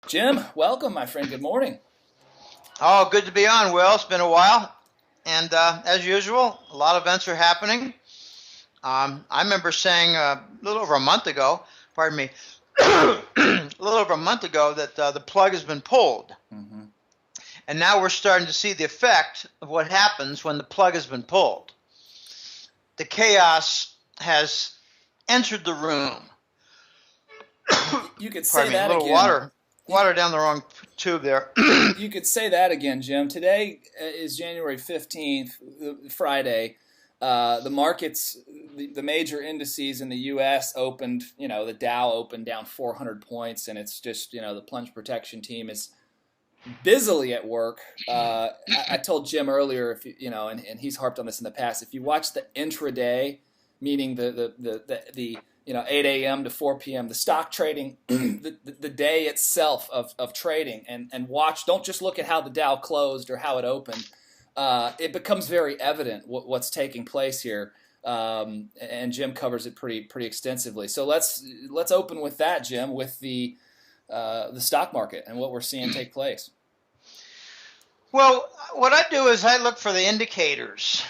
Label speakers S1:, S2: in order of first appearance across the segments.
S1: Jim, welcome, my friend. Good morning.
S2: Oh, good to be on, Will. It's been a while. And as usual, a lot of events are happening. I remember saying a little over a month ago, pardon me, a little over a month ago that the plug has been pulled.
S1: Mm-hmm.
S2: And now we're starting to see the effect of what happens when the plug has been pulled. The chaos has entered the room.
S1: You could say
S2: Pardon me,
S1: that
S2: a little
S1: again.
S2: water down the wrong tube there.
S1: You could say that again, Jim. Today is January 15th, Friday. The markets, the major indices in the U.S. opened, the Dow opened down 400 points, and it's just, the plunge protection team is busily at work. I told Jim earlier, if and he's harped on this in the past, if you watch the intraday, meaning the 8 a.m. to 4 p.m., the stock trading, the day itself of trading, and watch, don't just look at how the Dow closed or how it opened. It becomes very evident what's taking place here, and Jim covers it pretty extensively. So let's open with that, Jim, with the stock market and what we're seeing take place.
S2: Well, what I do is I look for the indicators.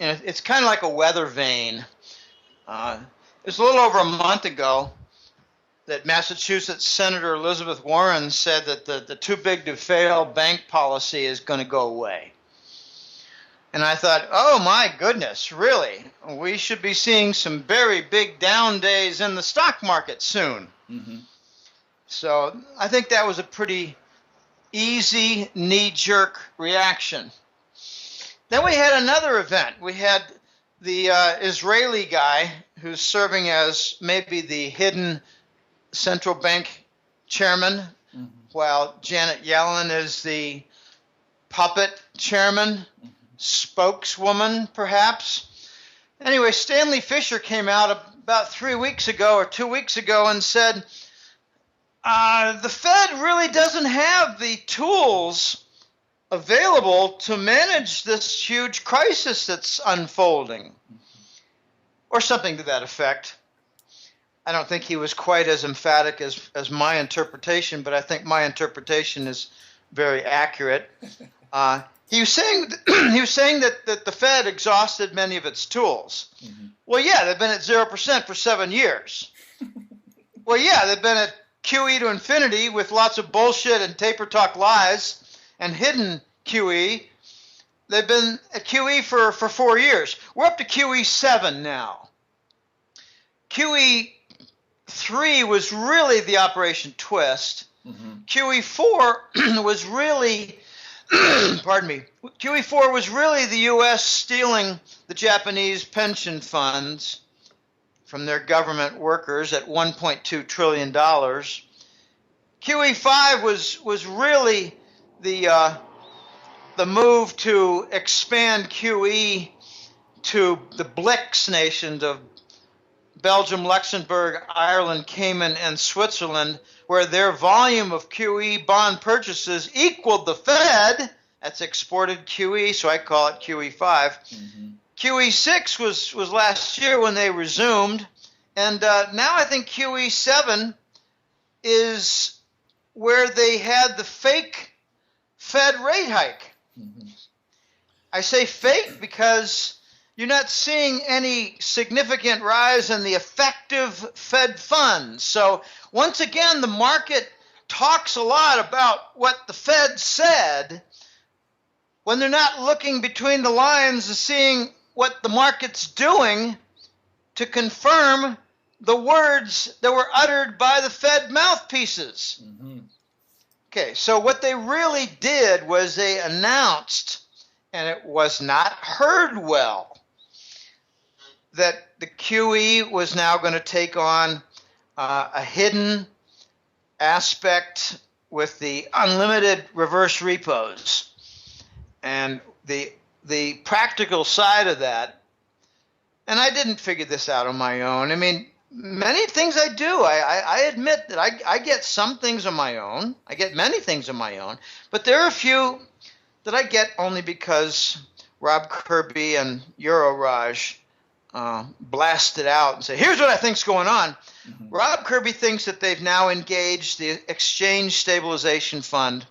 S2: It's kind of like a weather vane. It was a little over a month ago that Massachusetts Senator Elizabeth Warren said that the too big to fail bank policy is going to go away. And I thought, oh my goodness, really? We should be seeing some very big down days in the stock market soon.
S1: Mm-hmm.
S2: So I think that was a pretty easy knee-jerk reaction. Then we had another event. We had the Israeli guy who's serving as maybe the hidden central bank chairman,
S1: mm-hmm.
S2: while Janet Yellen is the puppet chairman,
S1: Mm-hmm.
S2: spokeswoman, perhaps. Anyway, Stanley Fischer came out about 3 weeks ago or 2 weeks ago and said, the Fed really doesn't have the tools available to manage this huge crisis that's unfolding, or something to that effect. I don't think he was quite as emphatic as my interpretation, but I think my interpretation is very accurate. He was saying that the Fed exhausted many of its tools.
S1: Mm-hmm.
S2: Well, yeah, they've been at 0% for 7 years. Well, yeah, they've been at QE to infinity with lots of bullshit and taper talk lies and hidden QE. They've been at QE for 4 years. We're up to QE 7 now. QE 3 was really the Operation Twist.
S1: Mm-hmm.
S2: QE 4 was really, pardon me, QE 4 was really the U.S. stealing the Japanese pension funds from their government workers at $1.2 trillion. QE 5 was really the move to expand QE to the BRICS nations of Belgium, Luxembourg, Ireland, Cayman, and Switzerland, where their volume of QE bond purchases equaled the Fed. That's exported QE, so I call it QE 5.
S1: Mm-hmm.
S2: QE 6 was last year when they resumed, and now I think QE 7 is where they had the fake Fed rate hike.
S1: Mm-hmm.
S2: I say fake because you're not seeing any significant rise in the effective Fed funds. So once again, the market talks a lot about what the Fed said when they're not looking between the lines and seeing what the market's doing to confirm the words that were uttered by the Fed mouthpieces.
S1: Mm-hmm.
S2: Okay, so what they really did was they announced, and it was not heard well, that the QE was now going to take on a hidden aspect with the unlimited reverse repos. And the practical side of that, and I didn't figure this out on my own. I mean, many things I do. I admit that I get some things on my own. I get many things on my own. But there are a few that I get only because Rob Kirby and Euroraj blasted out and say, here's what I think's going on. Rob Kirby thinks that they've now engaged the Exchange Stabilization Fund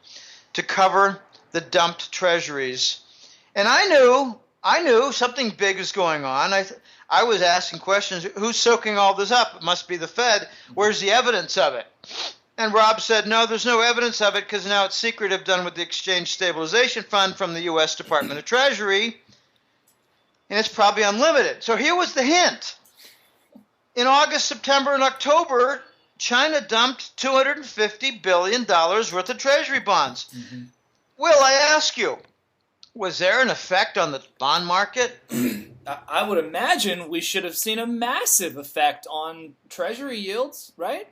S2: to cover the dumped treasuries. And I knew something big is going on. I was asking questions. Who's soaking all this up? It must be the Fed. Where's the evidence of it? And Rob said, no, there's no evidence of it because now it's secretive, done with the Exchange Stabilization Fund from the U.S. Department of Treasury, and it's probably unlimited. So here was the hint. In August, September, and October, China dumped $250 billion worth of Treasury bonds. Will, I ask you, was there an effect on the bond market?
S1: I would imagine we should have seen a massive effect on Treasury yields, right?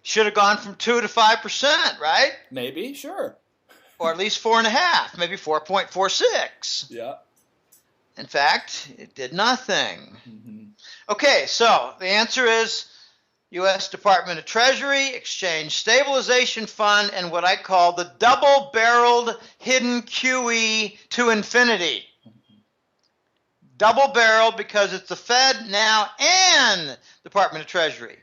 S2: Should have gone from 2 to 5%, right?
S1: Maybe, sure.
S2: Or at least 4.5, maybe 4.46.
S1: Yeah.
S2: In fact, it did nothing. Okay, so the answer is U.S. Department of Treasury, Exchange Stabilization Fund, and what I call the double-barreled hidden QE to infinity. Double-barreled because it's the Fed now and Department of Treasury.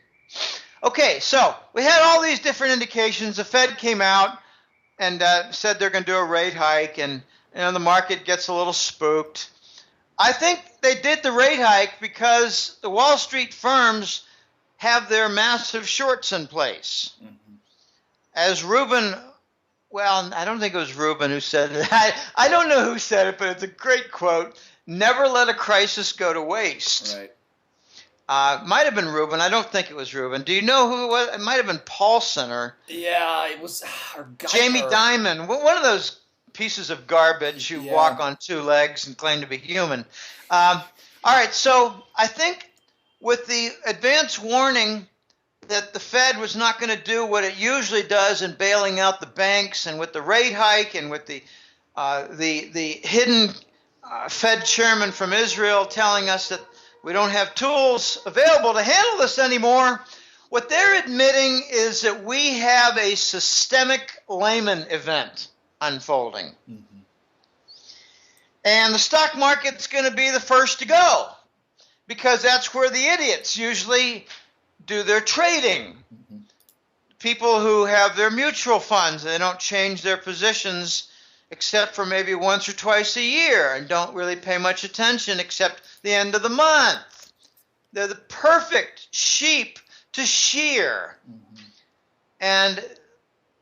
S2: Okay, so we had all these different indications. The Fed came out and said they're going to do a rate hike, and the market gets a little spooked. I think they did the rate hike because the Wall Street firms have their massive shorts in place. As Rubin, well, I don't think it was Rubin who said it. I don't know who said it, but it's a great quote. Never let a crisis go to waste.
S1: Right.
S2: Might have been Rubin. I don't think it was Rubin. Do you know who it was? It might have been Paulson or
S1: Yeah, it was
S2: Jamie Dimon. One of those pieces of garbage who walk on two legs and claim to be human. All right, so I think with the advance warning that the Fed was not going to do what it usually does in bailing out the banks, and with the rate hike, and with the hidden Fed chairman from Israel telling us that we don't have tools available to handle this anymore, what they're admitting is that we have a systemic Lehman event unfolding. And the stock market's going to be the first to go because that's where the idiots usually do their trading. People who have their mutual funds, they don't change their positions except for maybe once or twice a year and don't really pay much attention except the end of the month. They're the perfect sheep to shear. And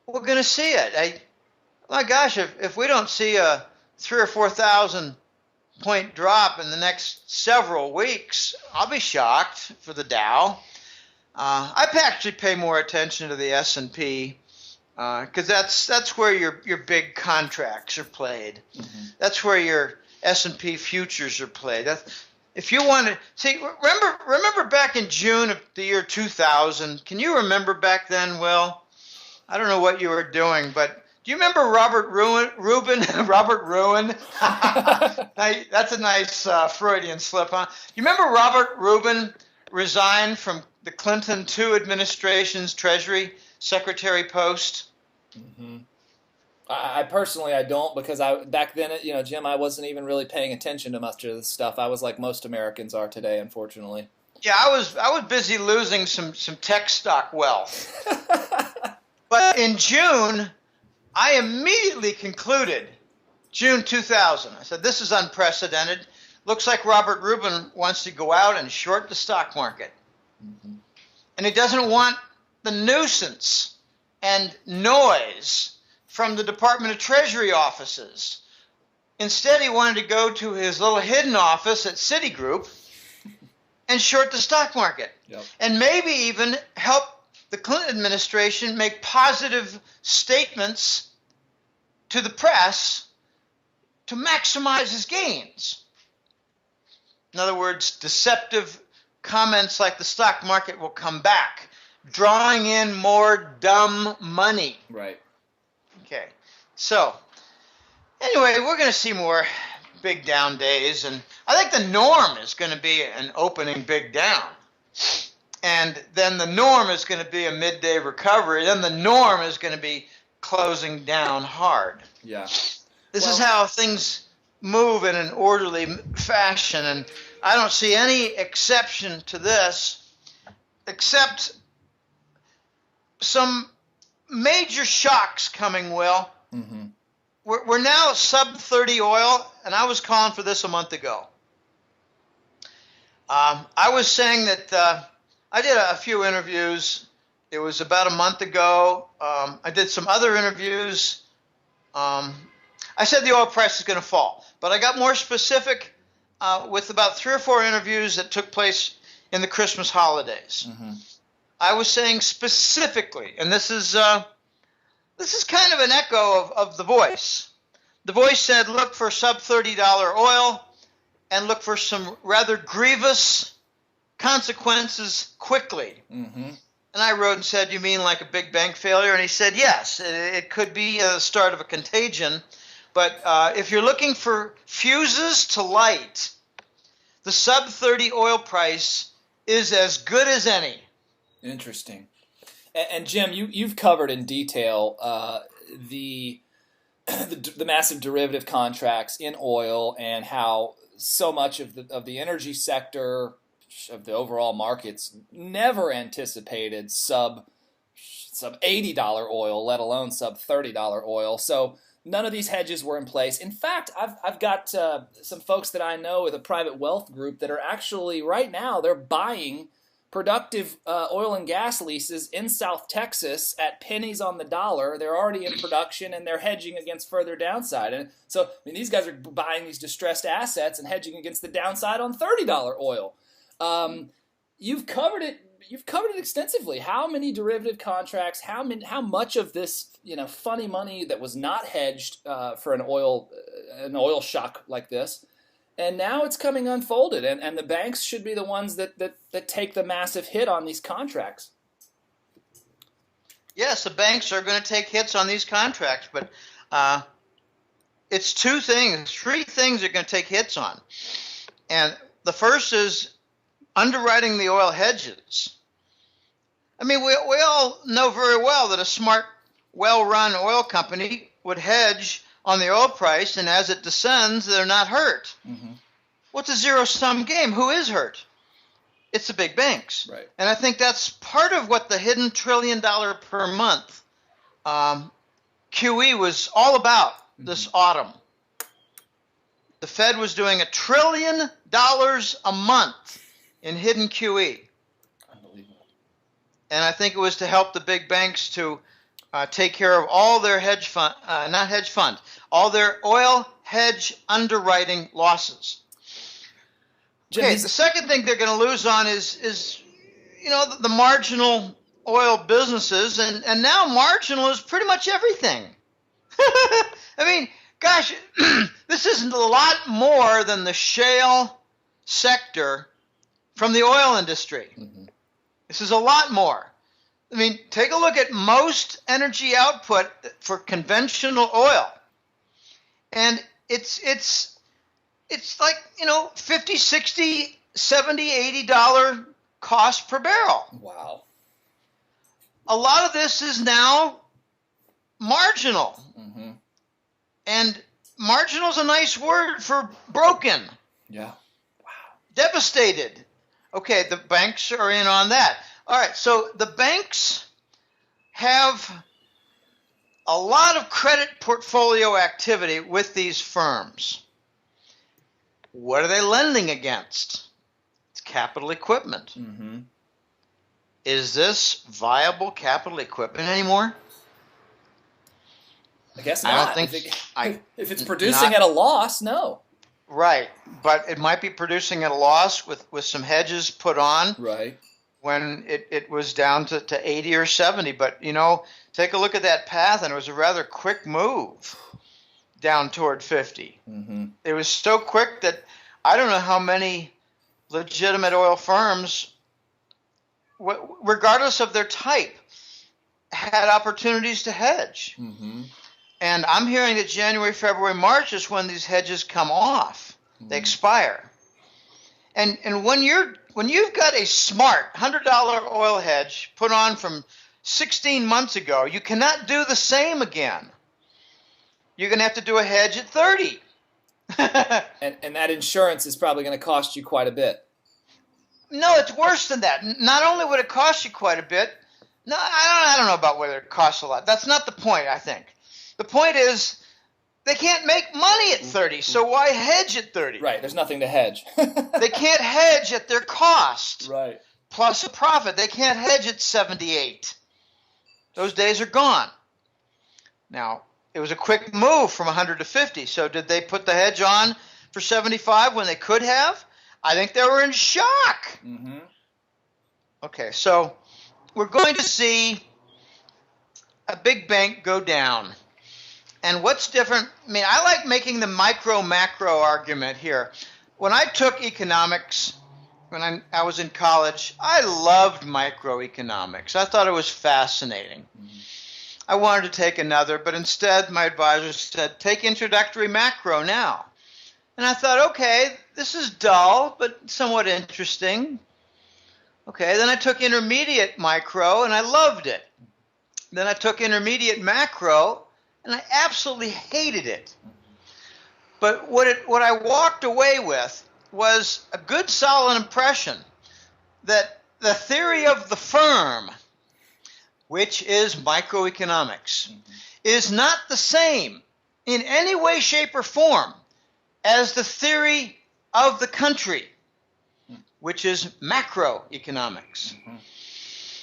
S2: we're going to see it. My gosh, if we don't see a 3,000 or 4,000 point drop in the next several weeks, I'll be shocked for the Dow. I actually pay more attention to the S&P because that's where your big contracts are played. That's where your S&P futures are played. If you want to see, remember back in June of the year 2000. Can you remember back then, Will? I don't know what you were doing, but do you remember Robert Rubin? Robert Ruin? That's a nice Freudian slip, huh? You remember Robert Rubin resigned from the Clinton II administration's Treasury Secretary post?
S1: I personally, I don't, because back then, Jim, I wasn't even really paying attention to much of this stuff. I was like most Americans are today, unfortunately.
S2: Yeah, I was busy losing some tech stock wealth. But in June, I immediately concluded, June 2000, I said, this is unprecedented. Looks like Robert Rubin wants to go out and short the stock market. And he doesn't want the nuisance and noise from the Department of Treasury offices. Instead, he wanted to go to his little hidden office at Citigroup and short the stock market. And maybe even help the Clinton administration make positive statements to the press to maximize his gains. In other words, deceptive comments like the stock market will come back, drawing in more dumb money.
S1: Right.
S2: Okay. So, anyway, we're going to see more big down days, and I think the norm is going to be an opening big down. And then the norm is going to be a midday recovery. Then the norm is going to be closing down hard.
S1: Yeah.
S2: This is how things move in an orderly fashion, and I don't see any exception to this. except some major shocks coming, Will.
S1: Mm-hmm.
S2: We're now sub 30 oil, and I was calling for this a month ago. I was saying that I did a few interviews. It was about a month ago. I did some other interviews. I said the oil price is going to fall, but I got more specific with about 3 or 4 interviews that took place in the Christmas holidays.
S1: Mm-hmm.
S2: I was saying specifically, and this is kind of an echo of the voice. The voice said, look for sub $30 oil and look for some rather grievous consequences quickly.
S1: Mm-hmm.
S2: And I wrote and said, you mean like a big bank failure? And he said, yes, it could be a start of a contagion. But if you're looking for fuses to light, the sub 30 oil price is as good as any.
S1: Interesting. And Jim, you've covered in detail the massive derivative contracts in oil and how so much of the energy sector of the overall markets never anticipated sub $80 oil, let alone sub $30 oil. So none of these hedges were in place. In fact, I've got some folks that I know with a private wealth group that are actually right now they're buying productive oil and gas leases in South Texas at pennies on the dollar. They're already in production and they're hedging against further downside. And so, I mean, these guys are buying these distressed assets and hedging against the downside on $30 oil. You've covered it. You've covered it extensively. How many derivative contracts? How much of this funny money that was not hedged for an oil shock like this? And now it's coming unfolded, and the banks should be the ones that take the massive hit on these contracts.
S2: Yes, the banks are going to take hits on these contracts, but it's 3 things they're going to take hits on. And the first is underwriting the oil hedges. I mean, we all know very well that a smart, well-run oil company would hedge on the oil price, and as it descends, they're not hurt.
S1: Mm-hmm.
S2: What's a zero-sum game? Who is hurt? It's the big banks.
S1: Right.
S2: And I think that's part of what the hidden $1 trillion per month QE was all about this autumn. The Fed was doing $1 trillion a month in hidden QE.
S1: Unbelievable.
S2: And I think it was to help the big banks to take care of all their all their oil hedge underwriting losses. Okay, the second thing they're going to lose on is the marginal oil businesses, and now marginal is pretty much everything. I mean, gosh, this isn't a lot more than the shale sector from the oil industry. Mm-hmm. This is a lot more. I mean, take a look at most energy output for conventional oil, and it's like, $50, $60, $70, $80 cost per barrel.
S1: Wow.
S2: A lot of this is now marginal.
S1: Mm-hmm.
S2: And marginal is a nice word for broken.
S1: Yeah.
S2: Wow. Devastated. Okay, the banks are in on that. All right, so the banks have a lot of credit portfolio activity with these firms. What are they lending against? It's capital equipment.
S1: Mm-hmm.
S2: Is this viable capital equipment anymore?
S1: I guess not.
S2: I don't think
S1: if it's producing at a loss, no.
S2: Right, but it might be producing at a loss with some hedges put on.
S1: Right.
S2: When it was down to 80 or 70. But, take a look at that path, and it was a rather quick move down toward 50.
S1: Mm-hmm.
S2: It was so quick that I don't know how many legitimate oil firms, regardless of their type, had opportunities to hedge.
S1: Mm-hmm.
S2: And I'm hearing that January, February, March is when these hedges come off. Mm-hmm. They expire. And when you've got a smart $100 oil hedge put on from 16 months ago, you cannot do the same again. You're going to have to do a hedge at 30.
S1: and that insurance is probably going to cost you quite a bit.
S2: No, it's worse than that. Not only would it cost you quite a bit, no, I don't know about whether it costs a lot. That's not the point, I think. The point is they can't make money at 30, so why hedge at 30?
S1: Right, there's nothing to hedge.
S2: They can't hedge at their cost.
S1: Right.
S2: Plus a profit. They can't hedge at 78. Those days are gone. Now, it was a quick move from 100 to 50, so did they put the hedge on for 75 when they could have? I think they were in shock.
S1: Mm-hmm.
S2: Okay, so we're going to see a big bank go down. And what's different? I mean, I like making the micro-macro argument here. When I took economics, when I was in college, I loved microeconomics. I thought it was fascinating. Mm-hmm. I wanted to take another, but instead my advisor said, take introductory macro now. And I thought, okay, this is dull, but somewhat interesting. Okay, then I took intermediate micro, and I loved it. Then I took intermediate macro, and I absolutely hated it. But what I walked away with was a good, solid impression that the theory of the firm, which is microeconomics, is not the same in any way, shape, or form as the theory of the country, which is macroeconomics. Mm-hmm.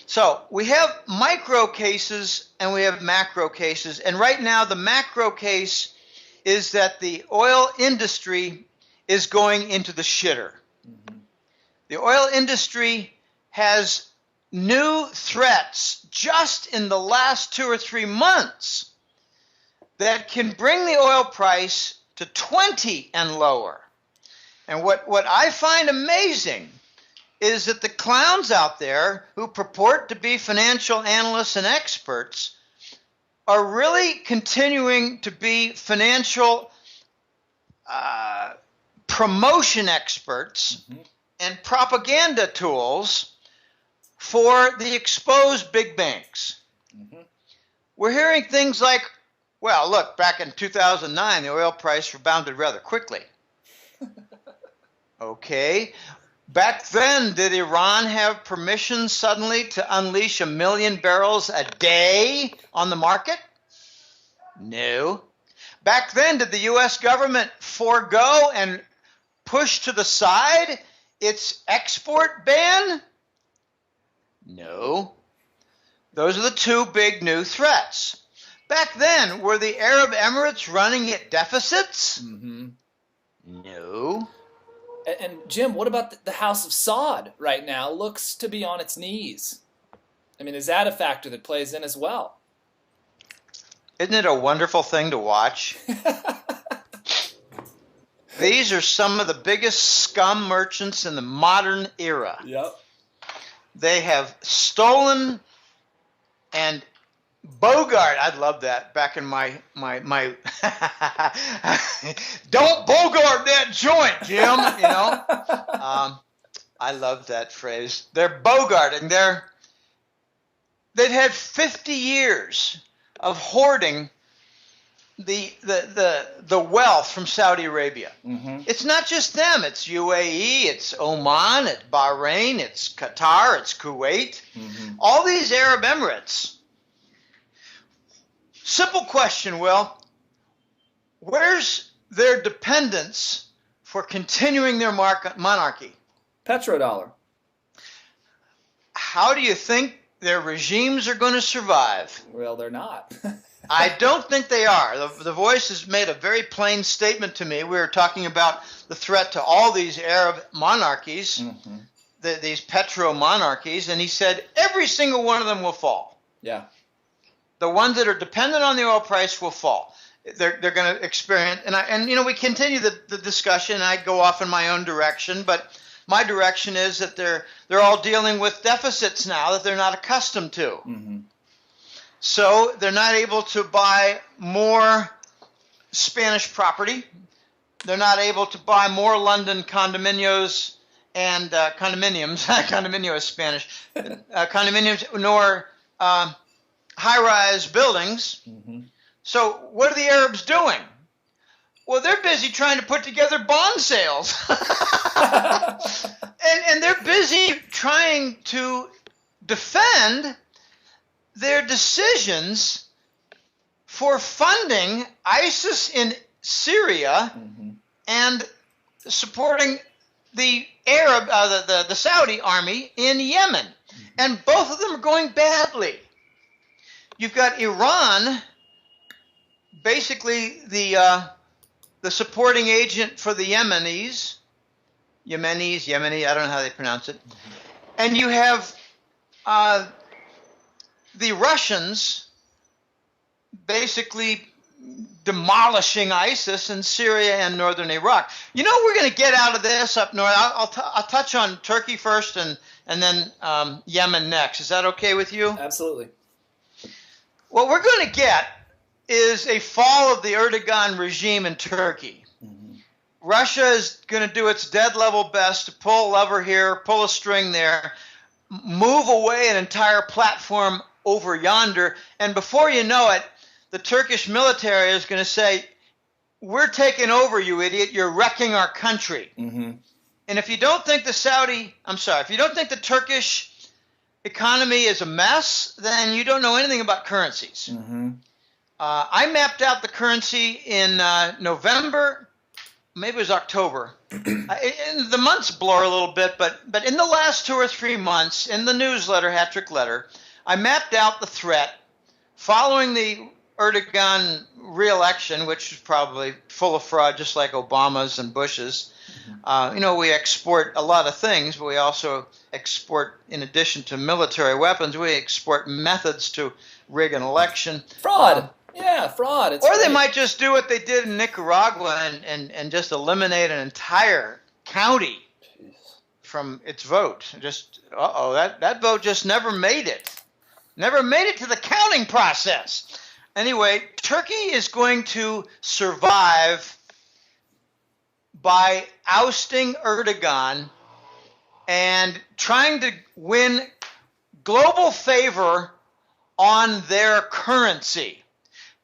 S2: So we have micro cases and we have macro cases. And right now the macro case is that the oil industry is going into the shitter. Mm-hmm. The oil industry has new threats just in the last 2 or 3 months that can bring the oil price to 20 and lower. And what I find amazing is that the clowns out there who purport to be financial analysts and experts are really continuing to be financial promotion experts and propaganda tools for the exposed big banks. Mm-hmm. We're hearing things like, well, look, back in 2009, the oil price rebounded rather quickly. Okay. Back then, did Iran have permission suddenly to unleash 1 million barrels a day on the market? No. Back then, did the U.S. government forego and push to the side its export ban? No. Those are the two big new threats. Back then, were the Arab Emirates running at deficits? Mm-hmm. No.
S1: And Jim, what about the House of Saud right now? Looks to be on its knees. I mean, is that a factor that plays in as well?
S2: Isn't it a wonderful thing to watch? These are some of the biggest scum merchants in the modern era.
S1: Yep.
S2: They have stolen and Bogart, I'd love that back in my don't Bogart that joint, Jim, you know. I love that phrase. They're Bogarting. They'd had 50 years of hoarding the wealth from Saudi Arabia. Mm-hmm. It's not just them. It's UAE, it's Oman, it's Bahrain, it's Qatar, it's Kuwait. Mm-hmm. All these Arab Emirates. Simple question, Will. Where's their dependence for continuing their monarchy?
S1: Petrodollar.
S2: How do you think their regimes are going to survive?
S1: Well, they're not.
S2: I don't think they are. The Voice has made a very plain statement to me. We were talking about the threat to all these Arab monarchies, mm-hmm. These petro-monarchies, and he said every single one of them will fall.
S1: Yeah.
S2: The ones that are dependent on the oil price will fall. They're going to experience, and you know, we continue the discussion. I go off in my own direction, but my direction is that they're all dealing with deficits now that they're not accustomed to. Mm-hmm. So they're not able to buy more Spanish property. They're not able to buy more London condominiums and condominiums. Condominio is Spanish. Condominiums, nor high-rise buildings. Mm-hmm. So what are the Arabs doing? Well, they're busy trying to put together bond sales. and they're busy trying to defend their decisions for funding ISIS in Syria and supporting the the Saudi army in Yemen. And both of them are going badly. You've got Iran, basically the supporting agent for the Yemeni, I don't know how they pronounce it. And you have the Russians basically demolishing ISIS in Syria and northern Iraq. You know, we're going to get out of this up north. I'll touch on Turkey first and then Yemen next. Is that okay with you?
S1: Absolutely.
S2: What we're going to get is a fall of the Erdogan regime in Turkey. Russia is going to do its dead level best to pull a lever here, pull a string there, move away an entire platform over yonder, and before you know it, the Turkish military is going to say, we're taking over, you idiot, you're wrecking our country. And if you don't think if you don't think the Turkish economy is a mess, then you don't know anything about currencies. I mapped out the currency in November, maybe it was October. The months blur a little bit, but in the last 2 or 3 months, in the newsletter, Hat-Trick Letter, I mapped out the threat following the Erdogan re-election, which is probably full of fraud, just like Obama's and Bush's. We export a lot of things, but we also export, in addition to military weapons, we export methods to rig an election.
S1: Fraud. Fraud. It's
S2: they might just do what they did in Nicaragua and just eliminate an entire county from its vote. That vote just never made it. Never made it to the counting process. Anyway, Turkey is going to survive by ousting Erdogan and trying to win global favor on their currency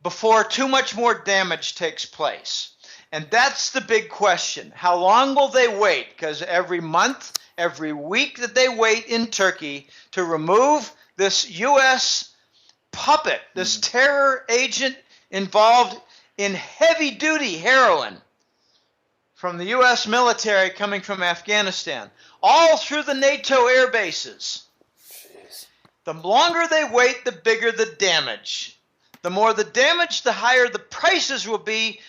S2: before too much more damage takes place. And that's the big question. How long will they wait? Because every month, every week that they wait in Turkey to remove this U.S. puppet, this terror agent involved in heavy-duty heroin from the U.S. military coming from Afghanistan, all through the NATO air bases. The longer they wait, the bigger the damage. The more the damage, the higher the prices will be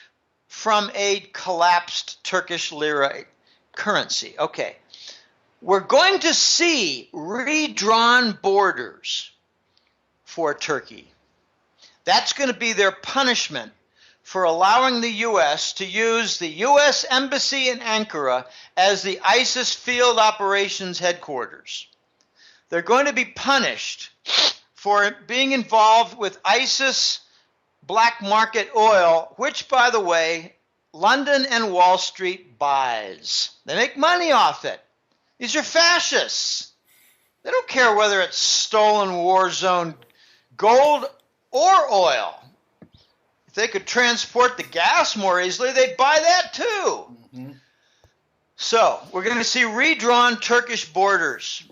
S2: from a collapsed Turkish lira currency. Okay. We're going to see redrawn borders for Turkey. That's going to be their punishment for allowing the U.S. to use the U.S. Embassy in Ankara as the ISIS field operations headquarters. They're going to be punished for being involved with ISIS black market oil, which, by the way, London and Wall Street buys. They make money off it. These are fascists. They don't care whether it's stolen war zone gold or oil. If they could transport the gas more easily, they'd buy that too. So we're going to see redrawn Turkish borders.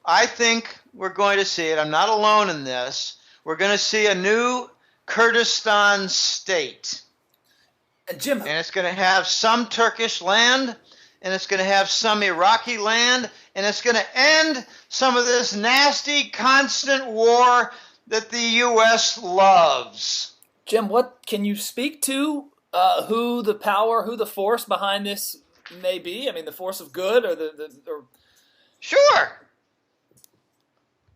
S2: I think we're going to see it. I'm not alone in this. We're going to see a new Kurdistan state.
S1: Jim,
S2: and it's going to have some Turkish land, and it's going to have some Iraqi land, and it's going to end some of this nasty, constant war that the U.S. loves.
S1: Jim, what can you speak to who the force behind this may be? I mean, the force of good or
S2: Sure.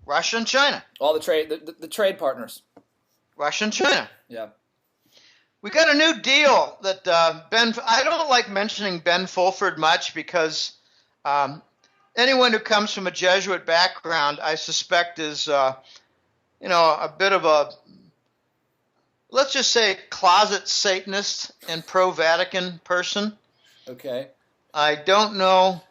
S2: Russia and China.
S1: All the trade partners.
S2: Russia and China.
S1: Yeah.
S2: We got a new deal that I don't like mentioning Ben Fulford much because anyone who comes from a Jesuit background, I suspect is, a bit of a, let's just say, closet Satanist and pro-Vatican person.
S1: Okay.
S2: I don't know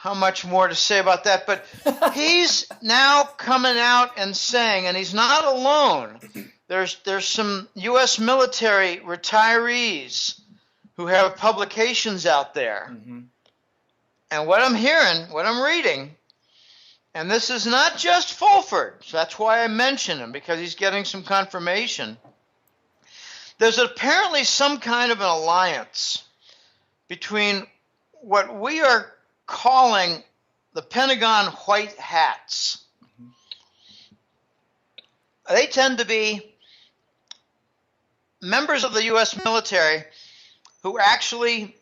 S2: how much more to say about that, but he's now coming out and saying, and he's not alone, there's some U.S. military retirees who have publications out there.
S1: Mm-hmm.
S2: And what I'm hearing, what I'm reading, and this is not just Fulford, so that's why I mention him, because he's getting some confirmation. There's apparently some kind of an alliance between what we are calling the Pentagon White Hats.
S1: Mm-hmm.
S2: They tend to be members of the U.S. military who actually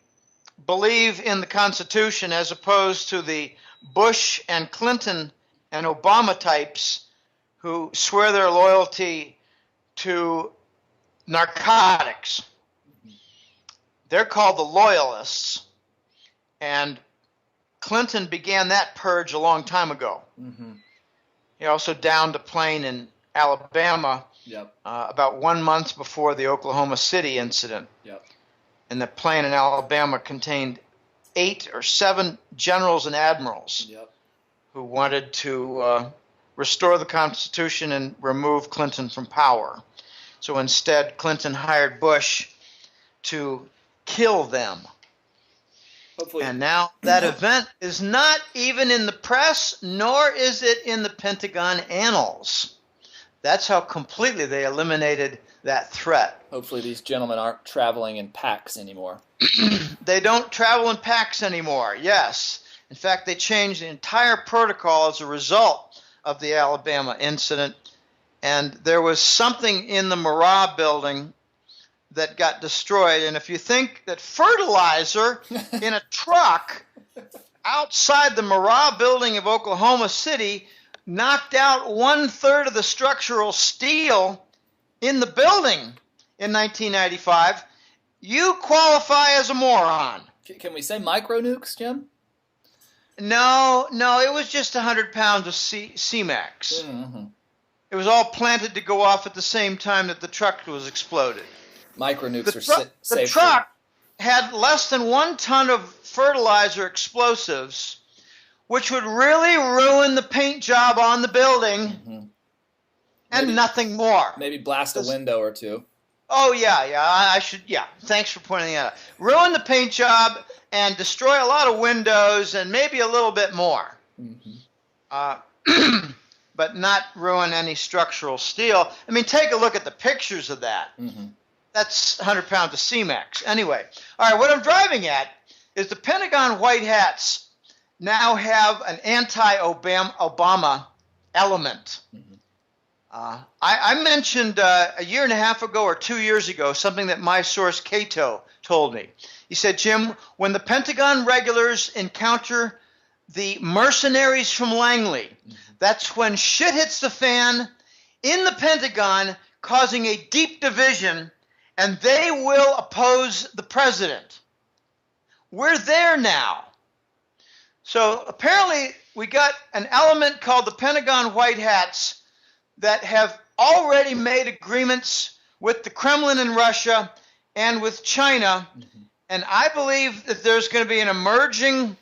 S2: believe in the Constitution, as opposed to the Bush and Clinton and Obama types who swear their loyalty to narcotics. They're called the Loyalists, and Clinton began that purge a long time ago.
S1: Mm-hmm.
S2: He also downed a plane in Alabama
S1: Yep.
S2: About 1 month before the Oklahoma City incident.
S1: Yep.
S2: And the plane in Alabama contained 8 or 7 generals and admirals
S1: Yep.
S2: who wanted to restore the Constitution and remove Clinton from power. So instead, Clinton hired Bush to kill them.
S1: Hopefully.
S2: And now that event is not even in the press, nor is it in the Pentagon annals. That's how completely they eliminated that threat.
S1: Hopefully these gentlemen aren't traveling in packs anymore.
S2: They don't travel in packs anymore, yes. In fact, they changed the entire protocol as a result of the Alabama incident. And there was something in the Murrah building that got destroyed. And if you think that fertilizer in a truck outside the Murrah building of Oklahoma City knocked out 1/3 of the structural steel in the building in 1995, you qualify as a moron.
S1: Can we say micro nukes, Jim?
S2: No, it was just 100 pounds of C-Max.
S1: Mm-hmm.
S2: It was all planted to go off at the same time that the truck was exploded.
S1: Micro nukes are
S2: The
S1: safe.
S2: truck had less than 1 ton of fertilizer explosives, which would really ruin the paint job on the building,
S1: Mm-hmm.
S2: and nothing more.
S1: Maybe blast a window or two.
S2: Oh, I should, thanks for pointing that out. Ruin the paint job and destroy a lot of windows and maybe a little bit more.
S1: Mm-hmm.
S2: But not ruin any structural steel. I mean, take a look at the pictures of that.
S1: Mm-hmm.
S2: That's 100 pounds of C-Max. Anyway, all right, what I'm driving at is the Pentagon White Hats now have an anti-Obama element.
S1: Mm-hmm.
S2: I mentioned a year and a half ago or 2 years ago something that my source Cato told me. He said, Jim, when the Pentagon regulars encounter the mercenaries from Langley, that's when shit hits the fan in the Pentagon, causing a deep division, and they will oppose the president. We're there now. So apparently we got an element called the Pentagon White Hats that have already made agreements with the Kremlin in Russia and with China. Mm-hmm. And I believe that there's going to be an emerging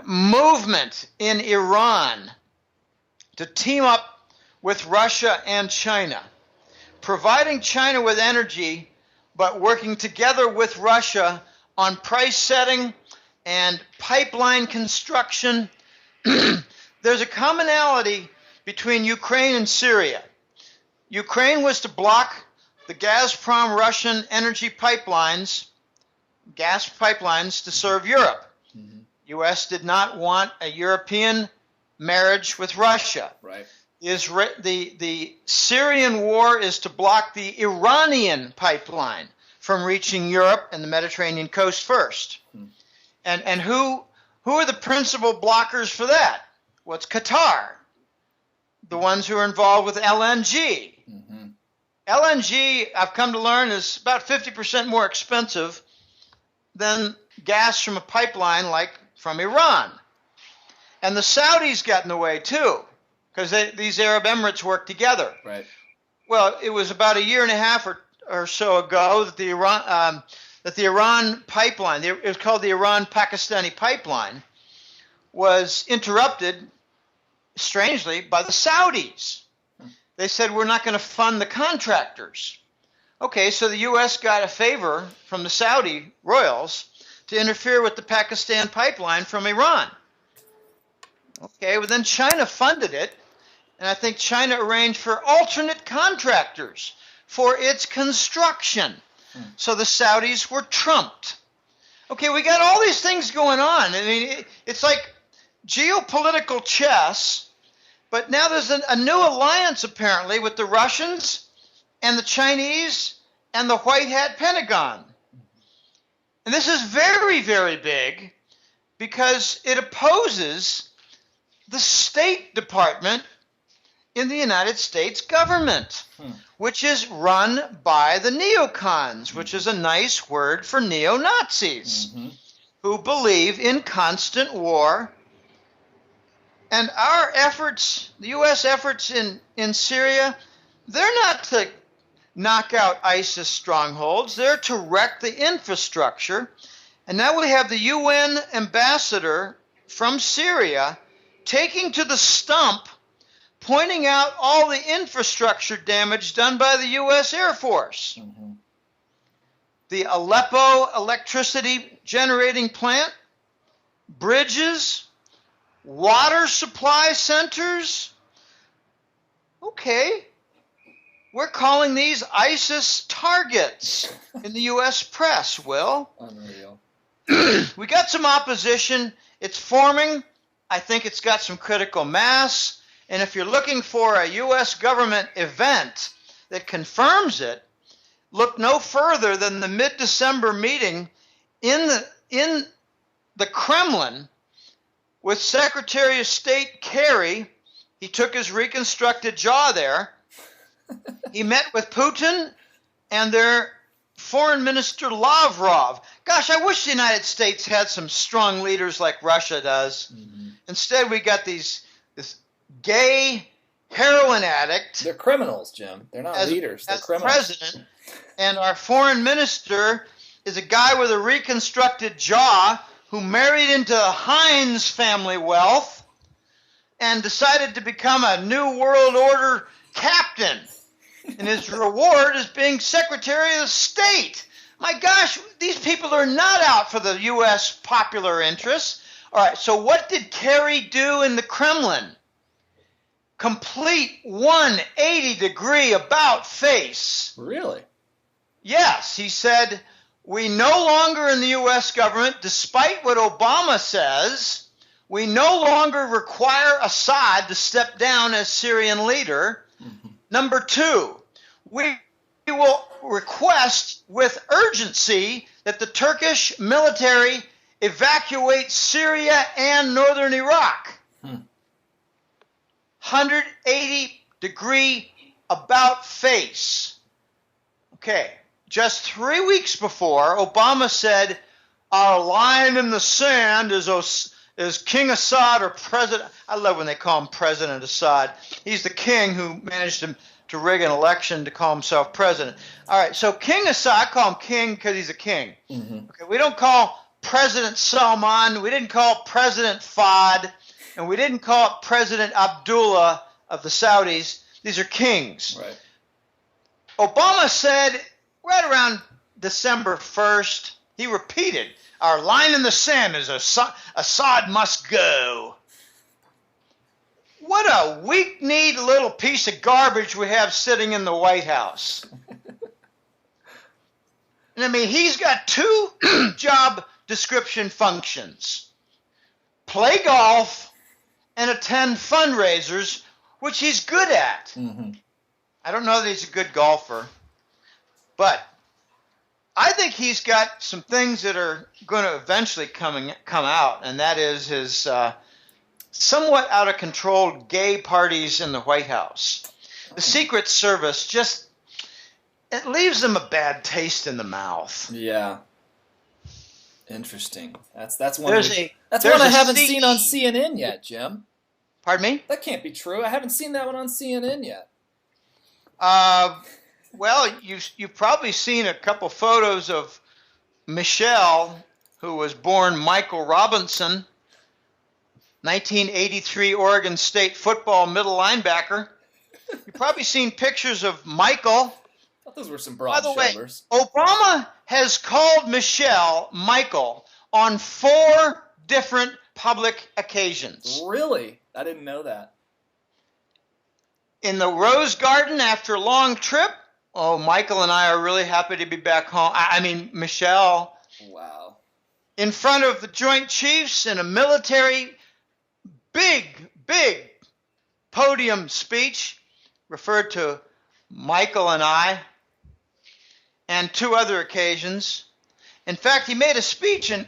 S2: movement in Iran to team up with Russia and China, providing China with energy, but working together with Russia on price setting and pipeline construction. There's a commonality between Ukraine and Syria. Ukraine was to block the Gazprom Russian energy pipelines, gas pipelines to serve Europe. Mm-hmm. U.S. did not want a European marriage with Russia.
S1: Right.
S2: The Syrian war is to block the Iranian pipeline from reaching Europe and the Mediterranean coast first. Mm-hmm. And who are the principal blockers for that? Well, it's Qatar, the ones who are involved with LNG. Mm-hmm. LNG, I've come to learn, is about 50% more expensive than gas from a pipeline like from Iran. And the Saudis got in the way too, because these Arab Emirates work together.
S1: Right.
S2: Well, it was about a year and a half or so ago that the Iran pipeline, it was called the Iran-Pakistani pipeline, was interrupted, strangely, by the Saudis. They said, we're not going to fund the contractors. Okay, so the U.S. got a favor from the Saudi royals to interfere with the Pakistan pipeline from Iran. Okay, well then China funded it, and I think China arranged for alternate contractors for its construction. So the Saudis were trumped. Okay, we got all these things going on. I mean, it's like geopolitical chess, but now there's a new alliance apparently with the Russians and the Chinese and the White Hat Pentagon. And this is very, very big because it opposes the State Department in the United States government, which is run by the neocons, which is a nice word for neo-Nazis, who believe in constant war. And our efforts, the U.S. efforts in Syria, they're not to knock out ISIS strongholds, they're to wreck the infrastructure. And now we have the UN ambassador from Syria taking to the stump, pointing out all the infrastructure damage done by the U.S. Air Force. The Aleppo electricity generating plant, bridges, water supply centers. Okay, we're calling these ISIS targets in the U.S. press, Will.
S1: Unreal.
S2: We got some opposition. It's forming. I think it's got some critical mass. And if you're looking for a U.S. government event that confirms it, look no further than the mid-December meeting in the Kremlin with Secretary of State Kerry. He took his reconstructed jaw there. He met with Putin and their Foreign Minister Lavrov. Gosh, I wish the United States had some strong leaders like Russia does. Instead, we got this gay heroin addict.
S1: They're criminals, Jim. They're not leaders. They're criminals.
S2: President, and our foreign minister is a guy with a reconstructed jaw who married into Heinz family wealth and decided to become a New World Order captain. And his reward is being Secretary of State. My gosh, these people are not out for the U.S. popular interests. All right, so what did Kerry do in the Kremlin? Complete 180-degree about face.
S1: Really?
S2: Yes, he said, we no longer in the U.S. government, despite what Obama says, we no longer require Assad to step down as Syrian leader. Number two, we will request with urgency that the Turkish military evacuate Syria and northern Iraq. 180-degree about face. Okay, just 3 weeks before, Obama said, our line in the sand is King Assad or President. I love when they call him President Assad. He's the king who managed to rig an election to call himself president. All right, so King Assad, I call him king because he's a king. Okay, we don't call President Salman, we didn't call President Fahd, and we didn't call it President Abdullah of the Saudis. These are kings.
S1: Right.
S2: Obama said right around December 1st, he repeated, our line in the sand is Assad must go. What a weak-kneed little piece of garbage we have sitting in the White House. And I mean, he's got two job description functions. Play golf and attend fundraisers, which he's good at. I don't know that he's a good golfer, but I think he's got some things that are going to eventually come out, and that is his somewhat out of control gay parties in the White House. The Secret Service just, it leaves them a bad taste in the mouth.
S1: Yeah. Interesting. That's one.
S2: That's
S1: one I haven't seen on CNN yet, Jim.
S2: Pardon me?
S1: That can't be true. I haven't seen that one on CNN yet.
S2: Well, you've probably seen a couple photos of Michelle, who was born Michael Robinson, 1983 Oregon State football middle linebacker. You've probably seen pictures of Michael
S1: Those were some
S2: By
S1: broad
S2: the way,
S1: shoulders.
S2: Obama has called Michael, on 4 different public occasions.
S1: Really? I didn't know that.
S2: In the Rose Garden after a long trip. Oh, Michael and I are really happy to be back home. I mean, Michelle.
S1: Wow.
S2: In front of the Joint Chiefs in a military big podium speech referred to Michael and I, and 2 other occasions. In fact, he made a speech and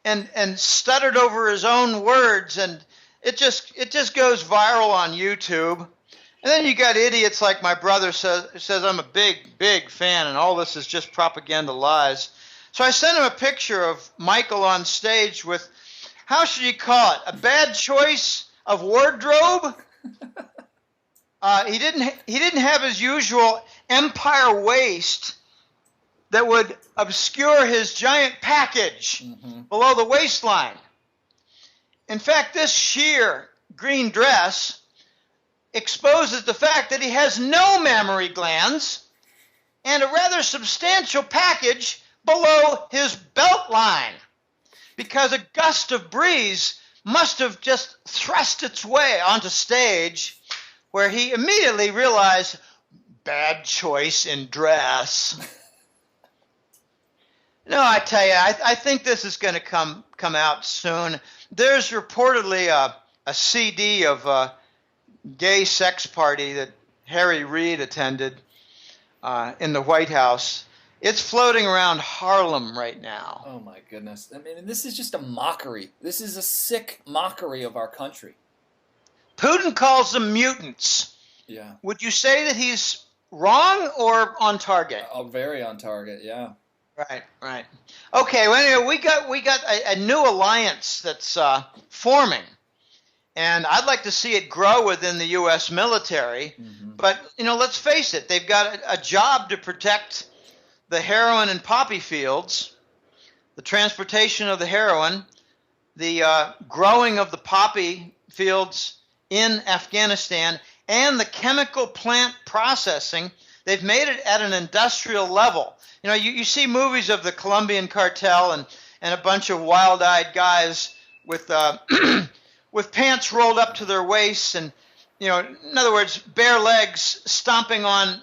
S2: and stuttered over his own words, and it just goes viral on YouTube. And then you got idiots like my brother says I'm a big fan, and all this is just propaganda lies. So I sent him a picture of Michael on stage with, how should you call it, a bad choice of wardrobe. He didn't have his usual empire waist that would obscure his giant package below the waistline. In fact, this sheer green dress exposes the fact that he has no mammary glands and a rather substantial package below his belt line, because a gust of breeze must have just thrust its way onto stage, where he immediately realized, bad choice in dress. No, I tell you, I think this is going to come out soon. There's reportedly a CD of a gay sex party that Harry Reid attended in the White House. It's floating around Harlem right now.
S1: Oh my goodness. I mean, this is just a mockery. This is a sick mockery of our country.
S2: Putin calls them mutants.
S1: Yeah.
S2: Would you say that he's wrong or on target?
S1: Oh, very on target, yeah.
S2: Right. Okay, well, anyway, we got a new alliance that's forming. And I'd like to see it grow within the U.S. military. But, let's face it, they've got a job to protect the heroin and poppy fields, the transportation of the heroin, the growing of the poppy fields in Afghanistan, and the chemical plant processing. They've made it at an industrial level. You see movies of the Colombian cartel and a bunch of wild-eyed guys with with pants rolled up to their waists and, in other words, bare legs stomping on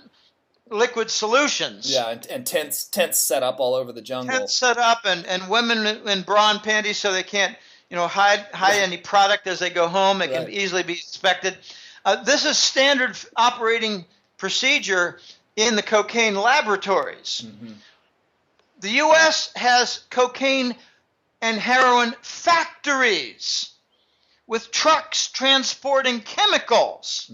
S2: liquid solutions.
S1: Yeah, and tents set up all over the jungle.
S2: Tents set up and women in bra and panties so they can't, hide any product as they go home. It can easily be inspected. This is standard operating procedure in the cocaine laboratories. The U.S. has cocaine and heroin factories with trucks transporting chemicals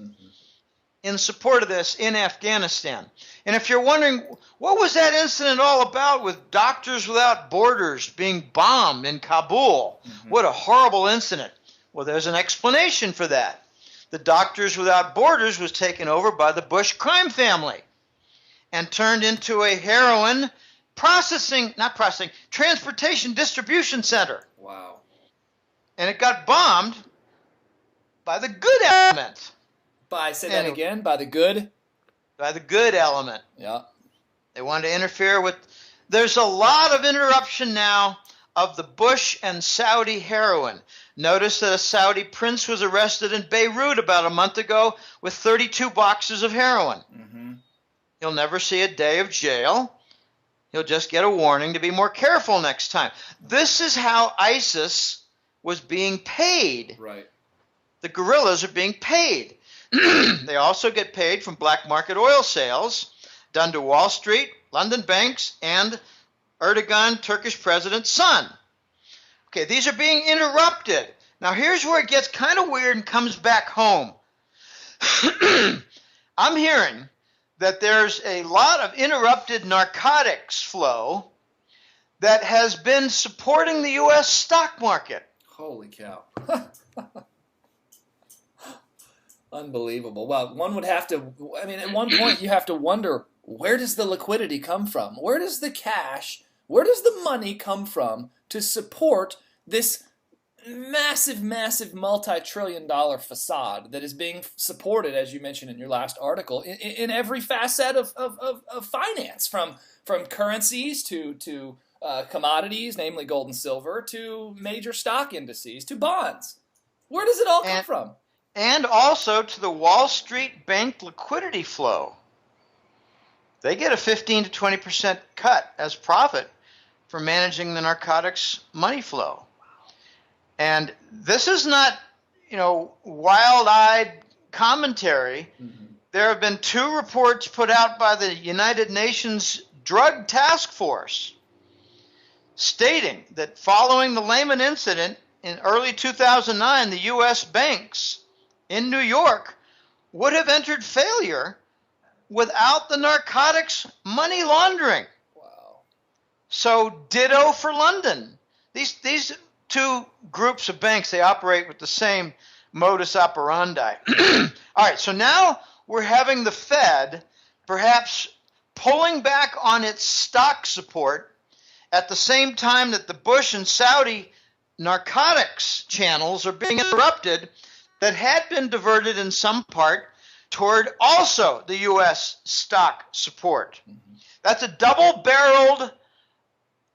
S2: in support of this in Afghanistan. And if you're wondering, what was that incident all about with Doctors Without Borders being bombed in Kabul? What a horrible incident. Well, there's an explanation for that. The Doctors Without Borders was taken over by the Bush crime family and turned into a heroin transportation distribution center.
S1: Wow.
S2: And it got bombed by the good element.
S1: Say that again, by the good?
S2: By the good element.
S1: Yeah.
S2: They wanted to interfere with. There's a lot of interruption now of the Bush and Saudi heroin. Notice that a Saudi prince was arrested in Beirut about a month ago with 32 boxes of heroin. He'll never see a day of jail. He'll just get a warning to be more careful next time. This is how ISIS was being paid.
S1: Right.
S2: The guerrillas are being paid. They also get paid from black market oil sales done to Wall Street, London banks, and Erdogan, Turkish president's son. Okay, these are being interrupted. Now here's where it gets kind of weird and comes back home. I'm hearing that there's a lot of interrupted narcotics flow that has been supporting the U.S. stock market.
S1: Holy cow. Unbelievable. Well, one would have to, at one point you have to wonder, where does the liquidity come from? Where does the cash, where does the money come from to support this massive, massive multi-trillion-dollar facade that is being supported, as you mentioned in your last article, in every facet of finance, from currencies to commodities, namely gold and silver, to major stock indices, to bonds. Where does it all come from?
S2: And also to the Wall Street bank liquidity flow. They get a 15 to 20% cut as profit for managing the narcotics money flow. And this is not, wild-eyed commentary. Mm-hmm. There have been 2 reports put out by the United Nations Drug Task Force stating that following the Lehman incident in early 2009, the U.S. banks in New York would have entered failure without the narcotics money laundering. Wow. So ditto for London. These 2 groups of banks, they operate with the same modus operandi. All right, so now we're having the Fed perhaps pulling back on its stock support at the same time that the Bush and Saudi narcotics channels are being interrupted that had been diverted in some part toward also the U.S. stock support. Mm-hmm. That's a double-barreled,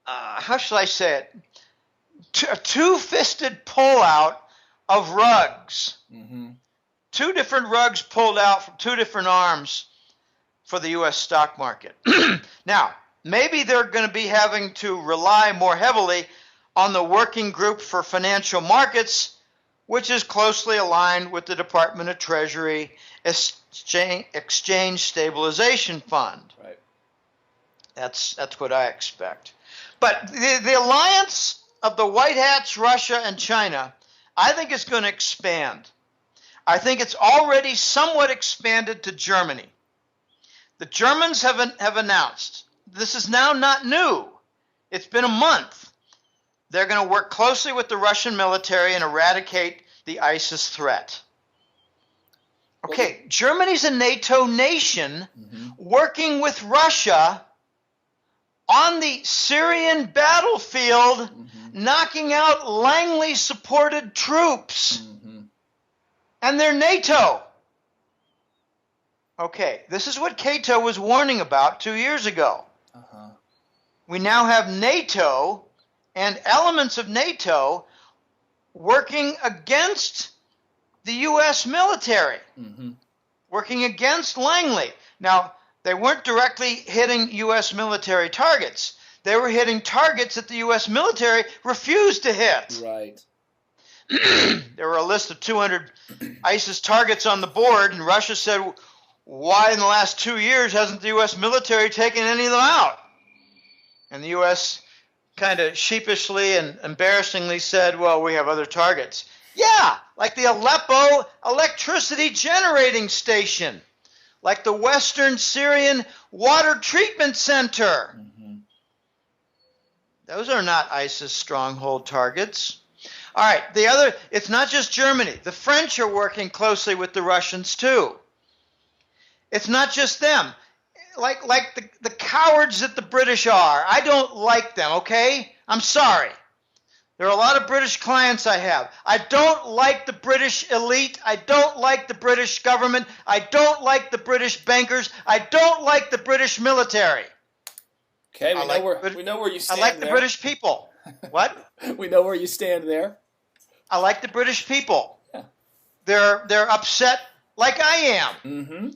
S2: how shall I say it, a 2-fisted pullout of rugs. Mm-hmm. 2 different rugs pulled out from 2 different arms for the U.S. stock market. Now, maybe they're going to be having to rely more heavily on the Working Group for Financial Markets, which is closely aligned with the Department of Treasury Exchange Stabilization Fund. Right. That's what I expect. But the alliance of the White Hats, Russia, and China, I think is going to expand. I think it's already somewhat expanded to Germany. The Germans have announced, this is now not new. It's been a month. They're going to work closely with the Russian military and eradicate the ISIS threat. Okay, Germany's a NATO nation working with Russia on the Syrian battlefield, knocking out Langley-supported troops. And they're NATO. Okay, this is what Cato was warning about 2 years ago. We now have NATO and elements of NATO working against the U.S. military, working against Langley. Now, they weren't directly hitting U.S. military targets. They were hitting targets that the U.S. military refused to hit. Right. There were a list of 200 ISIS targets on the board, and Russia said, why in the last 2 years hasn't the U.S. military taken any of them out? And the U.S. kind of sheepishly and embarrassingly said, well, we have other targets. Yeah, like the Aleppo electricity generating station, like the Western Syrian water treatment center. Those are not ISIS stronghold targets. All right, it's not just Germany. The French are working closely with the Russians too. It's not just them. Like the cowards that the British are. I don't like them, okay? I'm sorry. There are a lot of British clients I have. I don't like the British elite. I don't like the British government. I don't like the British bankers. I don't like the British military.
S1: Okay, we know where you stand.
S2: I like the British people. What?
S1: We know where you stand there.
S2: I like the British people. Yeah. They're upset like I am.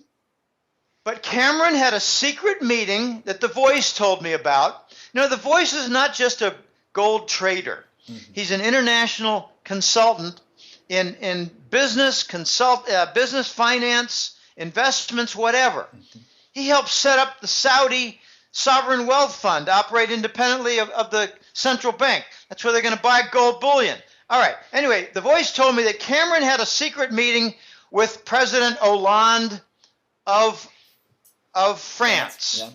S2: But Cameron had a secret meeting that The Voice told me about. The Voice is not just a gold trader. He's an international consultant in business, business finance, investments, whatever. He helped set up the Saudi Sovereign Wealth Fund, operate independently of the central bank. That's where they're going to buy gold bullion. All right. Anyway, The Voice told me that Cameron had a secret meeting with President Hollande of France. Yeah.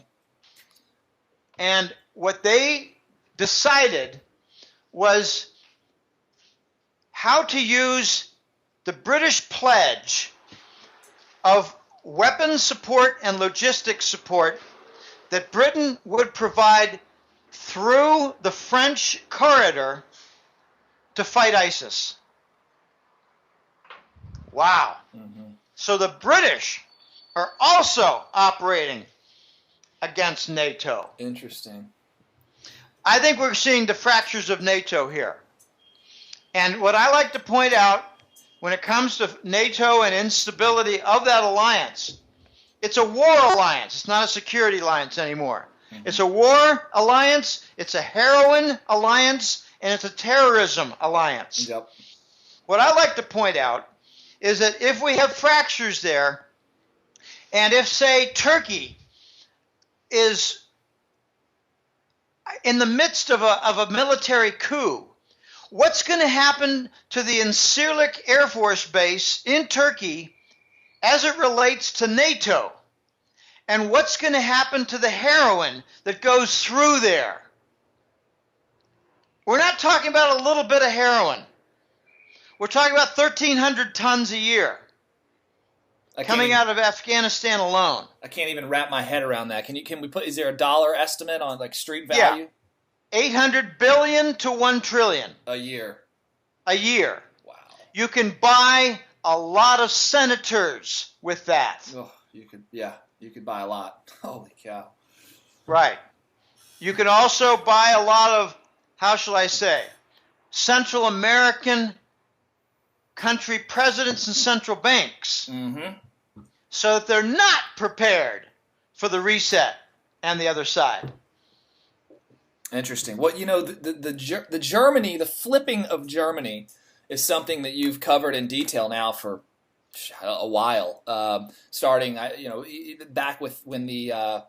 S2: And what they decided was how to use the British pledge of weapons support and logistics support that Britain would provide through the French corridor to fight ISIS. Wow.
S1: Mm-hmm.
S2: So the British are also operating against NATO.
S1: Interesting.
S2: I think we're seeing the fractures of NATO here. And what I like to point out when it comes to NATO and instability of that alliance, it's a war alliance. It's not a security alliance anymore. Mm-hmm. It's a war alliance, it's a heroin alliance, and it's a terrorism alliance.
S1: Yep.
S2: What I like to point out is that if we have fractures there, and if, say, Turkey is in the midst of a military coup, what's going to happen to the Incirlik Air Force Base in Turkey as it relates to NATO? And what's going to happen to the heroin that goes through there? We're not talking about a little bit of heroin. We're talking about 1,300 tons a year coming out of Afghanistan alone.
S1: I can't even wrap my head around that. Is there a dollar estimate on like street value?
S2: Yeah. 800 billion to 1 trillion.
S1: A year.
S2: A year.
S1: Wow.
S2: You can buy a lot of senators with that.
S1: Oh, you could buy a lot. Holy cow.
S2: Right. You can also buy a lot of, how shall I say, Central American country presidents and central banks,
S1: mm-hmm.
S2: so that they're not prepared for the reset and the other side.
S1: Interesting. Well, the Germany, the flipping of Germany is something that you've covered in detail now for a while, starting, back with when the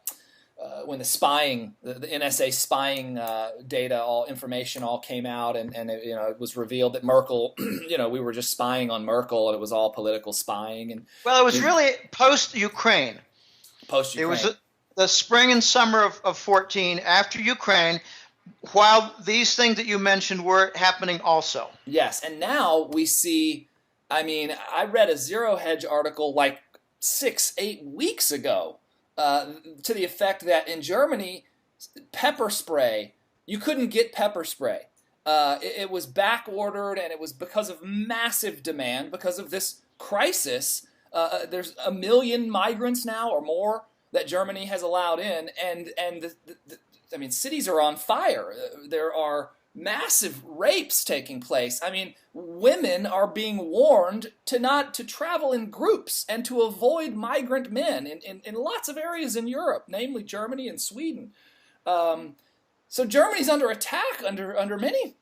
S1: spying, the NSA spying data, information came out, and it was revealed that Merkel, we were just spying on Merkel, and it was all political spying. And
S2: well, it was really post-Ukraine.
S1: Post-Ukraine.
S2: It was the spring and summer of 14 after Ukraine, while these things that you mentioned were happening also.
S1: Yes, and now we see. I read a Zero Hedge article like 6-8 weeks ago. To the effect that in Germany, pepper spray, you couldn't get pepper spray. It was back ordered, and it was because of massive demand, because of this crisis. There's 1 million migrants now or more that Germany has allowed in, and cities are on fire. There are massive rapes taking place. Women are being warned to travel in groups and to avoid migrant men in lots of areas in Europe, namely Germany and Sweden. So Germany's under attack under many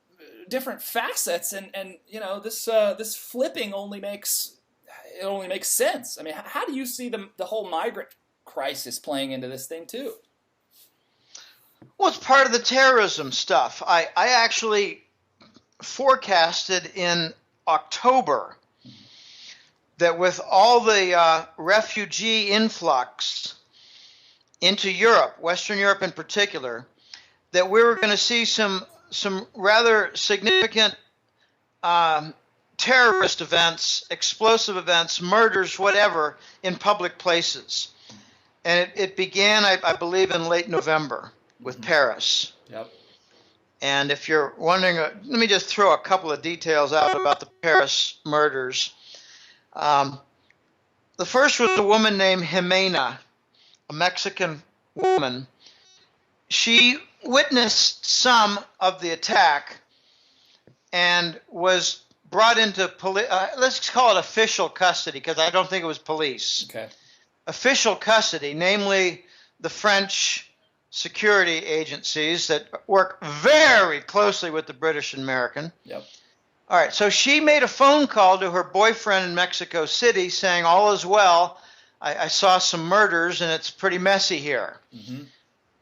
S1: different facets, and this flipping only makes sense. How do you see the whole migrant crisis playing into this thing too?
S2: Well, it's part of the terrorism stuff. I actually forecasted in October that with all the refugee influx into Europe, Western Europe in particular, that we were going to see some rather significant terrorist events, explosive events, murders, whatever, in public places. And it began, I believe, in late November with Paris.
S1: Yep.
S2: And if you're wondering, let me just throw a couple of details out about the Paris murders. The first was a woman named Jimena, a Mexican woman. She witnessed some of the attack and was brought into let's call it official custody, because I don't think it was police.
S1: Okay. Official
S2: custody, namely the French security agencies that work very closely with the British and American.
S1: Yep.
S2: All right, so she made a phone call to her boyfriend in Mexico City saying, all is well, I saw some murders and it's pretty messy here.
S1: Mm-hmm.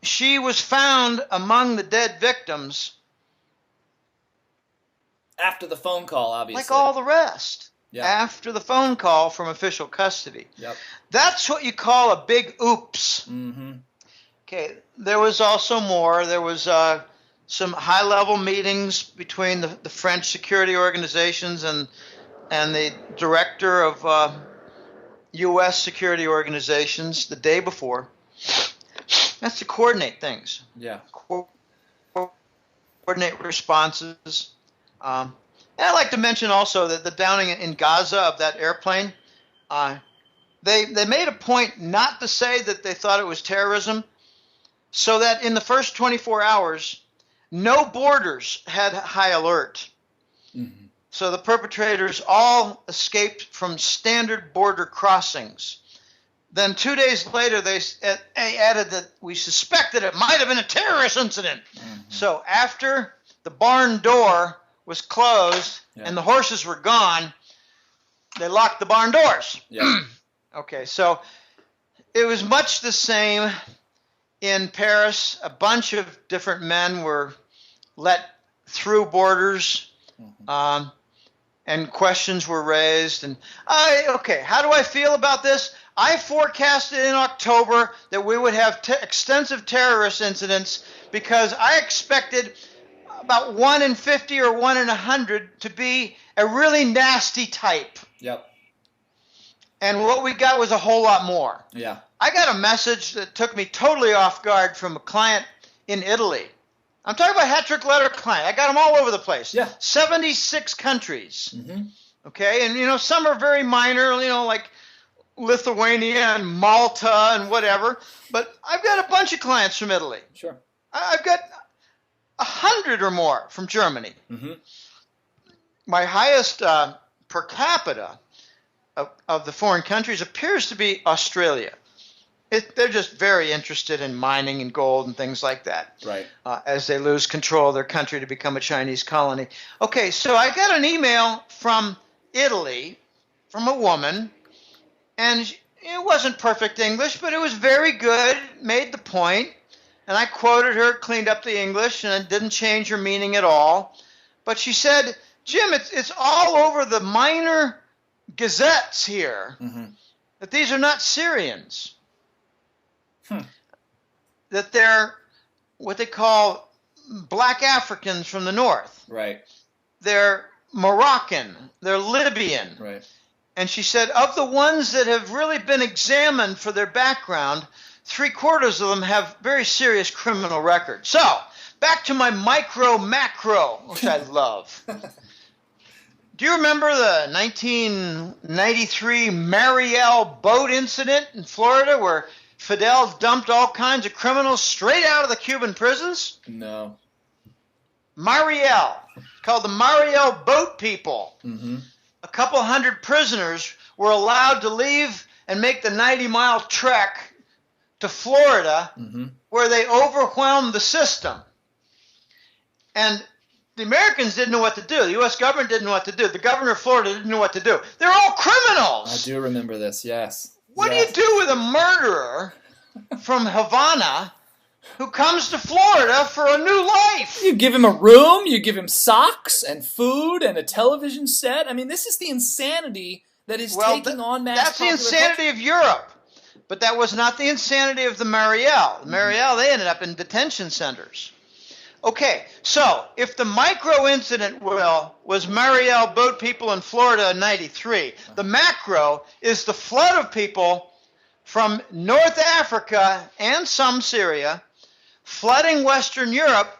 S2: She was found among the dead victims.
S1: After the phone call, obviously.
S2: Like all the rest.
S1: Yep.
S2: After the phone call from official custody.
S1: Yep.
S2: That's what you call a big oops.
S1: Mm-hmm.
S2: Okay, there was also more. There was some high-level meetings between the French security organizations and the director of U.S. security organizations the day before. That's to coordinate things.
S1: Yeah.
S2: Coordinate responses. And I'd like to mention also that the downing in Gaza of that airplane, they made a point not to say that they thought it was terrorism, so that in the first 24 hours, no borders had high alert. Mm-hmm. So the perpetrators all escaped from standard border crossings. Then 2 days later, they added that we suspected it might have been a terrorist incident. Mm-hmm. So after the barn door was closed and the horses were gone, they locked the barn doors.
S1: Yeah.
S2: Okay, so it was much the same in Paris. A bunch of different men were let through borders, and questions were raised. And how do I feel about this? I forecasted in October that we would have extensive terrorist incidents because I expected about 1 in 50 or 1 in 100 to be a really nasty type.
S1: Yep.
S2: And what we got was a whole lot more.
S1: Yeah.
S2: I got a message that took me totally off guard from a client in Italy. I'm talking about hat-trick letter client. I got them all over the place.
S1: Yeah.
S2: 76 countries.
S1: Mm-hmm.
S2: Okay, and some are very minor, like Lithuania and Malta and whatever. But I've got a bunch of clients from Italy.
S1: Sure.
S2: I've got 100 or more from Germany.
S1: Mm-hmm.
S2: My highest per capita of the foreign countries appears to be Australia. They're just very interested in mining and gold and things like that.
S1: Right.
S2: As they lose control of their country to become a Chinese colony. Okay, so I got an email from Italy from a woman, and it wasn't perfect English, but it was very good, made the point, and I quoted her, cleaned up the English, and it didn't change her meaning at all. But she said, Jim, it's all over the minor gazettes here that these are not Syrians. That they're what they call black Africans from the north.
S1: Right.
S2: They're Moroccan. They're Libyan.
S1: Right.
S2: And she said, of the ones that have really been examined for their background, 3/4 of them have very serious criminal records. So, back to my macro, which I love. Do you remember the 1993 Mariel boat incident in Florida where Fidel dumped all kinds of criminals straight out of the Cuban prisons?
S1: No.
S2: Mariel, called the Mariel boat people.
S1: Mm-hmm.
S2: A couple hundred prisoners were allowed to leave and make the 90-mile trek to Florida, where they overwhelmed the system. And the Americans didn't know what to do. The U.S. government didn't know what to do. The governor of Florida didn't know what to do. They're all criminals.
S1: I do remember this, yes.
S2: What do you do with a murderer from Havana who comes to Florida for a new life?
S1: You give him a room, you give him socks and food and a television set. I mean, this is the insanity that is taking on mass
S2: That's the insanity of Europe. But that was not the insanity of the Mariel. The Mariel, they ended up in detention centers. Okay, so if the micro incident, was Mariel boat people in Florida in 93, the macro is the flood of people from North Africa and some Syria flooding Western Europe,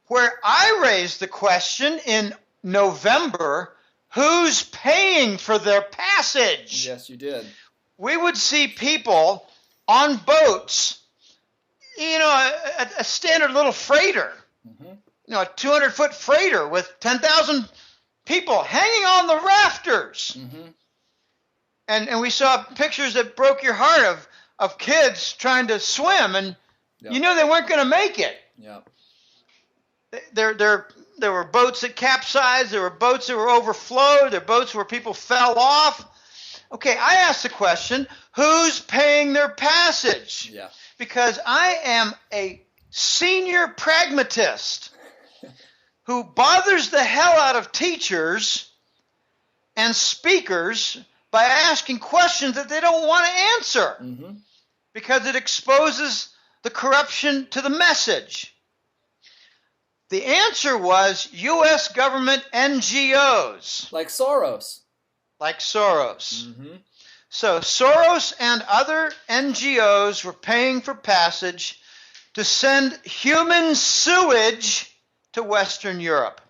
S2: where I raised the question in November, who's paying for their passage?
S1: Yes, you did.
S2: We would see people on boats, a standard little freighter, a 200-foot freighter with 10,000 people hanging on the rafters. And we saw pictures that broke your heart of kids trying to swim, and you knew they weren't going to make it.
S1: Yeah.
S2: There were boats that capsized. There were boats that were overflowed. There were boats where people fell off. Okay, I asked the question, who's paying their passage?
S1: Yeah.
S2: Because I am a senior pragmatist who bothers the hell out of teachers and speakers by asking questions that they don't want to answer because it exposes the corruption to the message. The answer was U.S. government NGOs.
S1: Like Soros.
S2: So Soros and other NGOs were paying for passage to send human sewage to Western Europe.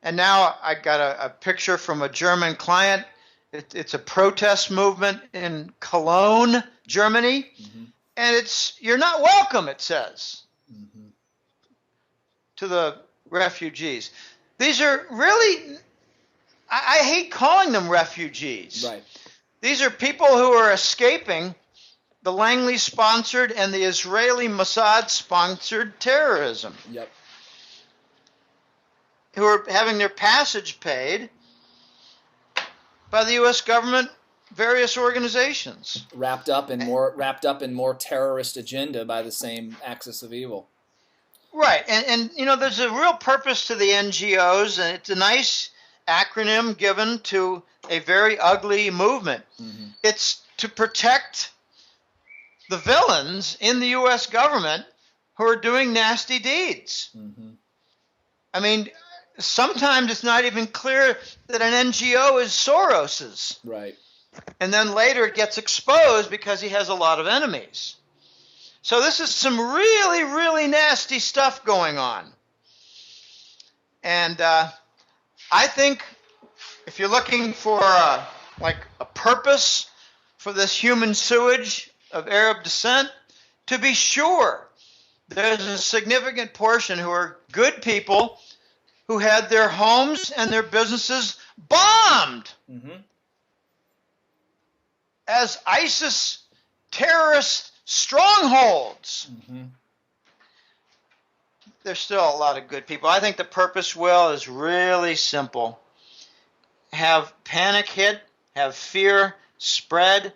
S2: And now I got a picture from a German client. It's a protest movement in Cologne, Germany.
S1: Mm-hmm.
S2: And you're not welcome, it says,
S1: Mm-hmm.
S2: to the refugees. These are really, I hate calling them refugees.
S1: Right.
S2: These are people who are escaping the Langley-sponsored and the Israeli Mossad-sponsored terrorism.
S1: Yep.
S2: Who are having their passage paid by the U.S. government, various organizations.
S1: Wrapped up in more terrorist agenda by the same axis of evil.
S2: Right, and there's a real purpose to the NGOs, and it's a nice acronym given to a very ugly movement.
S1: Mm-hmm.
S2: It's to protect the villains in the U.S. government who are doing nasty deeds.
S1: Mm-hmm.
S2: I mean, sometimes it's not even clear that an NGO is Soros's.
S1: Right.
S2: And then later it gets exposed because he has a lot of enemies. So this is some really, really nasty stuff going on. And I think if you're looking for a purpose for this human sewage of Arab descent, to be sure, there's a significant portion who are good people who had their homes and their businesses bombed
S1: Mm-hmm.
S2: as ISIS terrorist strongholds.
S1: Mm-hmm.
S2: There's still a lot of good people. I think the purpose, Will, is really simple. Have panic hit, have fear spread,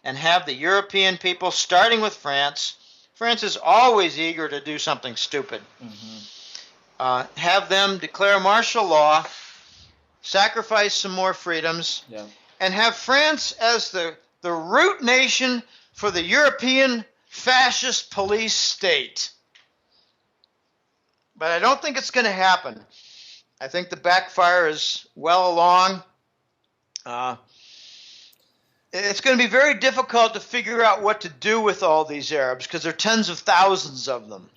S2: and have the European people, starting with France. France is always eager to do something stupid.
S1: Mm-hmm.
S2: Have them declare martial law, sacrifice some more freedoms,
S1: Yeah.
S2: and have France as the root nation for the European fascist police state. But I don't think it's going to happen. I think the backfire is well along. It's going to be very difficult to figure out what to do with all these Arabs because there are tens of thousands of them.